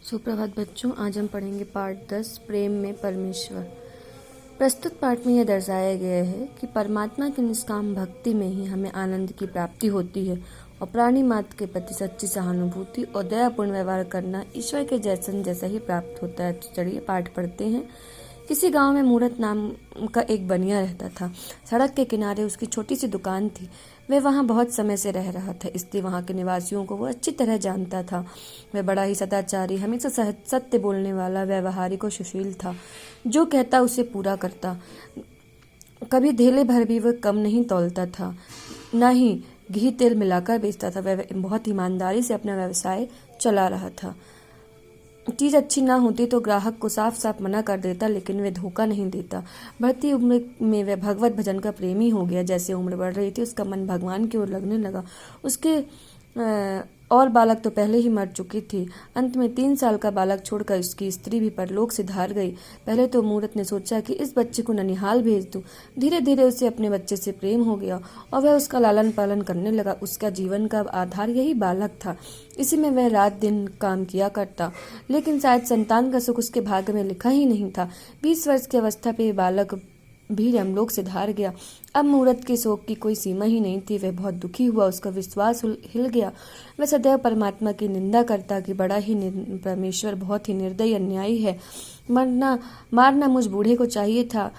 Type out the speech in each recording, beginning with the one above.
सुप्रभात बच्चों, आज हम पढ़ेंगे पाठ 10 प्रेम में परमेश्वर। प्रस्तुत पाठ में यह दर्शाया गया है कि परमात्मा की निष्काम भक्ति में ही हमें आनंद की प्राप्ति होती है और प्राणी मात्र के प्रति सच्ची सहानुभूति और दयापूर्ण व्यवहार करना ईश्वर के जैसा ही प्राप्त होता है। तो चलिए पाठ पढ़ते हैं। किसी गांव में मूरत नाम का एक बनिया रहता था। सड़क के किनारे उसकी छोटी सी दुकान थी। वह वहां बहुत समय से रह रहा था, इसलिए वहां के निवासियों को वो अच्छी तरह जानता था। वह बड़ा ही सदाचारी, हमेशा सत्य बोलने वाला, व्यावहारिक और सुशील था। जो कहता उसे पूरा करता। कभी धेले भर भी वह कम नहीं तौलता था, न ही घी तेल मिलाकर बेचता था। वह बहुत ईमानदारी से अपना व्यवसाय चला रहा था। चीज अच्छी ना होती तो ग्राहक को साफ साफ मना कर देता, लेकिन वे धोखा नहीं देता। बढ़ती उम्र में वह भगवत भजन का प्रेमी हो गया। जैसे उम्र बढ़ रही थी, उसका मन भगवान की ओर लगने लगा। उसके और बालक तो पहले ही मर चुकी थी। अंत में 3 साल का बालक छोड़कर उसकी स्त्री भी परलोक सिधार गई। पहले तो मूरत ने सोचा कि इस बच्चे को ननिहाल भेज दूं। धीरे धीरे उसे अपने बच्चे से प्रेम हो गया और वह उसका लालन पालन करने लगा। उसका जीवन का आधार यही बालक था। इसी में वह रात दिन काम किया करता, लेकिन शायद संतान का सुख उसके भाग्य में लिखा ही नहीं था। 20 वर्ष की अवस्था पे बालक भी यमलोक से धार गया। अब मूरत के शोक की कोई सीमा ही नहीं थी। वह बहुत दुखी हुआ, उसका विश्वास हिल गया। वह सदैव परमात्मा की निंदा करता कि बड़ा ही परमेश्वर बहुत ही निर्दयी अन्यायी है। मारना मुझ बूढ़े को चाहिए था,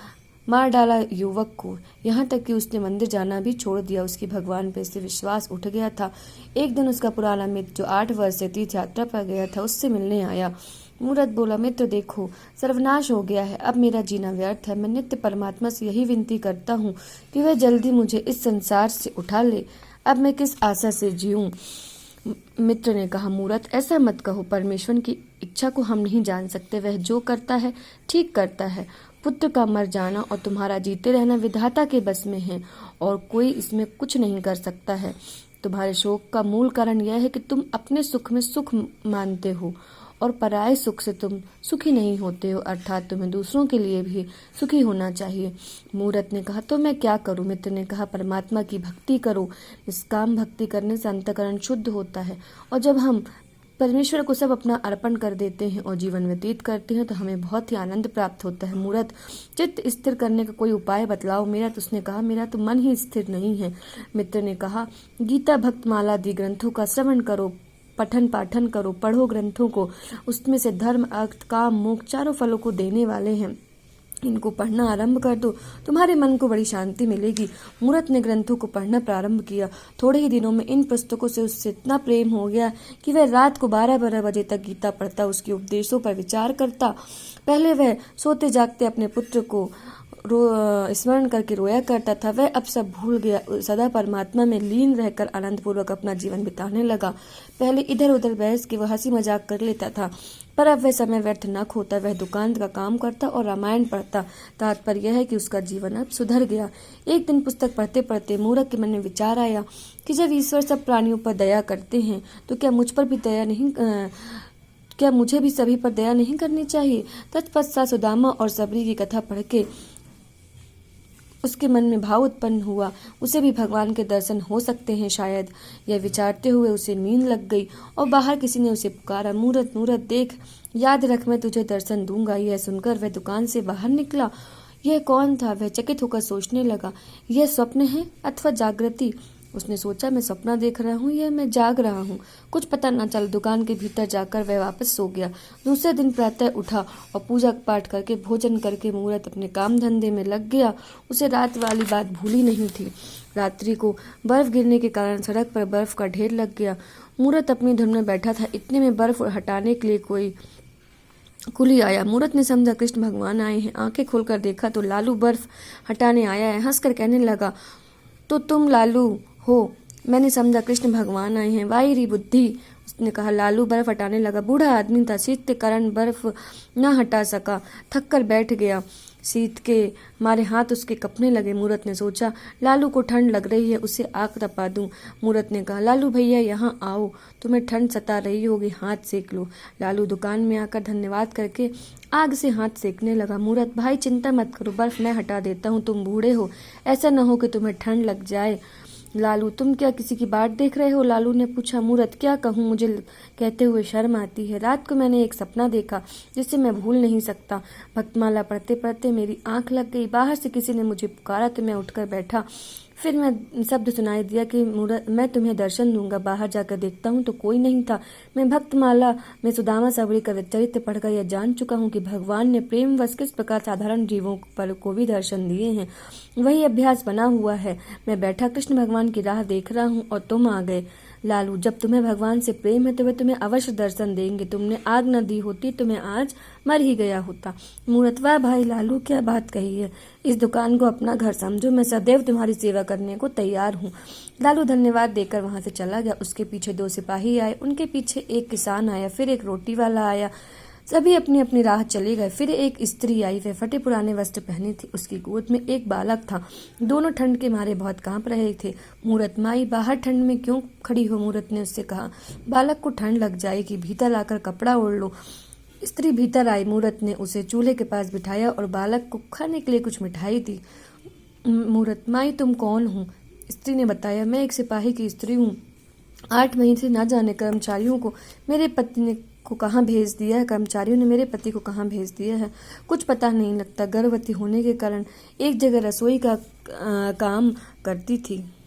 मार डाला युवक को। यहाँ तक कि उसने मंदिर जाना भी छोड़ दिया। उसकी भगवान पे से विश्वास उठ गया था। एक दिन उसका पुराना मित्र जो 8 वर्ष से तीर्थ यात्रा पर गया था, उससे मिलने आया। मूरत बोला, मित्र देखो, सर्वनाश हो गया है। अब मेरा जीना व्यर्थ है। मैं नित्य परमात्मा से यही विनती करता हूँ कि वह जल्दी मुझे इस संसार से उठा ले। अब मैं किस आशा से जीऊं? मित्र ने कहा, मूरत ऐसा मत कहो। परमेश्वर की इच्छा को हम नहीं जान सकते। वह जो करता है ठीक करता है। पुत्र का मर जाना और तुम्हारा जीते रहना विधाता के बस में है और कोई इसमें कुछ नहीं कर सकता है। तुम्हारे शोक का मूल कारण यह है कि तुम अपने सुख में सुख मानते हो और पराये सुख से तुम सुखी नहीं होते हो, अर्थात तुम्हें दूसरों के लिए भी सुखी होना चाहिए। मूरत ने कहा, तो मैं क्या करूं? मित्र ने कहा, परमात्मा की भक्ति करो। निष्काम भक्ति करने से अंतःकरण शुद्ध होता है और जब हम परमेश्वर को सब अपना अर्पण कर देते हैं और जीवन व्यतीत करते हैं तो हमें बहुत ही आनंद प्राप्त होता है। मूरत, चित्त स्थिर करने का कोई उपाय बतलाओ। उसने कहा, मेरा तो मन ही स्थिर नहीं है। मित्र ने कहा, गीता, भक्तमाला आदि ग्रंथों का श्रवण करो, पठन पाठन करो, पढ़ो ग्रंथों को। उसमें से धर्म, अर्थ, काम, मोक्ष चारों फलों को देने वाले हैं। इनको पढ़ना आरंभ कर दो, तुम्हारे मन को बड़ी शांति मिलेगी। मूरत ने ग्रंथों को पढ़ना प्रारंभ किया। थोड़े ही दिनों में इन पुस्तकों से उससे इतना प्रेम हो गया कि वह रात को 12-12 बजे तक गीता पढ़ता, उसके उपदेशों पर विचार करता। पहले वह सोते जागते अपने पुत्र को स्मरण करके रोया करता था। वह अब सब भूल गया, सदा परमात्मा में लीन रहकर आनंद पूर्वक अपना जीवन बिताने लगा। पहले इधर उधर बहस के वह हंसी मजाक कर लेता था, पर अब वह समय व्यर्थ न खोता। वह दुकान का काम करता और रामायण पढ़ता। तात्पर्य यह है कि उसका जीवन अब सुधर गया। एक दिन पुस्तक पढ़ते पढ़ते मूरत के मन में विचार आया कि जब ईश्वर सब प्राणियों पर दया करते हैं तो क्या मुझे भी सभी पर दया नहीं करनी चाहिए? तत्पश्चात सुदामा और सबरी की कथा पढ़ के उसके मन में भाव उत्पन्न हुआ, उसे भी भगवान के दर्शन हो सकते हैं शायद। यह विचारते हुए उसे नींद लग गई और बाहर किसी ने उसे पुकारा, मूरत, मूरत देख, याद रख, मैं तुझे दर्शन दूंगा। यह सुनकर वह दुकान से बाहर निकला। यह कौन था? वह चकित होकर सोचने लगा, यह स्वप्न है अथवा जागृति? उसने सोचा, मैं सपना देख रहा हूँ या मैं जाग रहा हूँ? कुछ पता न चल। दुकान के भीतर जाकर वह वापस सो गया। दूसरे दिन प्रातः उठा और पूजा पाठ करके भोजन करके मूरत अपने काम धंधे में लग गया। उसे रात वाली बात भूली नहीं थी। रात्रि को बर्फ गिरने के कारण सड़क पर बर्फ का ढेर लग गया। मूरत अपनी धुन में बैठा था। इतने में बर्फ हटाने के लिए कोई कुली आया। मूरत ने समझा कृष्ण भगवान आए हैं। आंखें खोलकर देखा तो लालू बर्फ हटाने आया है। हंसकर कहने लगा, तो तुम लालू हो? मैंने समझा कृष्ण भगवान आए हैं। वाई री बुद्धि, उसने कहा। लालू बर्फ हटाने लगा। बूढ़ा आदमी था, शीत के कारण बर्फ न हटा सका, थक कर बैठ गया। शीत के मारे हाथ उसके कपने लगे। मूरत ने सोचा, लालू को ठंड लग रही है, उसे आग तपा दूं। मूरत ने कहा, लालू भैया यहाँ आओ, तुम्हें ठंड सता रही होगी, हाथ सेक लो। लालू दुकान में आकर धन्यवाद करके आग से हाथ सेकने लगा। मूरत, भाई चिंता मत करो, बर्फ मैं हटा देता हूँ, तुम बूढ़े हो, ऐसा न हो कि तुम्हें ठंड लग जाए। लालू, तुम क्या किसी की बाट देख रहे हो? लालू ने पूछा। मूरत, क्या कहूँ, मुझे कहते हुए शर्म आती है। रात को मैंने एक सपना देखा जिसे मैं भूल नहीं सकता। भक्तमाला पढ़ते पढ़ते मेरी आंख लग गई। बाहर से किसी ने मुझे पुकारा तो मैं उठकर बैठा। फिर मैं शब्द सुनाई दिया कि मूरत, मैं तुम्हें दर्शन दूंगा। बाहर जाकर देखता हूँ तो कोई नहीं था। मैं भक्तमाला में सुदामा सबरी का चरित्र पढ़कर यह जान चुका हूँ कि भगवान ने प्रेमवश किस प्रकार साधारण जीवों पर को भी दर्शन दिए हैं। वही अभ्यास बना हुआ है। मैं बैठा कृष्ण भगवान की राह देख रहा हूँ और तुम आ गए। लालू, जब तुम्हें भगवान से प्रेम है तो वे तुम्हें अवश्य दर्शन देंगे। तुमने आग न दी होती तो मैं आज मर ही गया होता। मूरत, वाह भाई लालू, क्या बात कही है। इस दुकान को अपना घर समझो। मैं सदैव तुम्हारी सेवा करने को तैयार हूँ। लालू धन्यवाद देकर वहां से चला गया। उसके पीछे 2 सिपाही आए, उनके पीछे एक किसान आया, फिर एक रोटी वाला आया। सभी अपनी अपनी राह चले गए। फिर एक स्त्री आई। वह फटे पुराने वस्त्र पहनी थी। उसकी गोद में एक बालक था। दोनों ठंड के मारे बहुत कांप रहे थे। मूरत, माई बाहर ठंड में क्यों खड़ी हो? मूरत ने उससे कहा। बालक को ठंड लग जाएगी, भीतर आकर कपड़ा ओढ़ लो। स्त्री भीतर आई। मूरत ने उसे चूल्हे के पास बिठाया और बालक को खाने के लिए कुछ मिठाई दी। मूरत, माई तुम कौन हो? स्त्री ने बताया, मैं एक सिपाही की स्त्री हूँ। 8 महीने से न जाने कर्मचारियों को मेरे पति ने को कहाँ भेज दिया है। कर्मचारियों ने मेरे पति को कहाँ भेज दिया है, कुछ पता नहीं लगता। गर्भवती होने के कारण एक जगह रसोई का काम करती थी।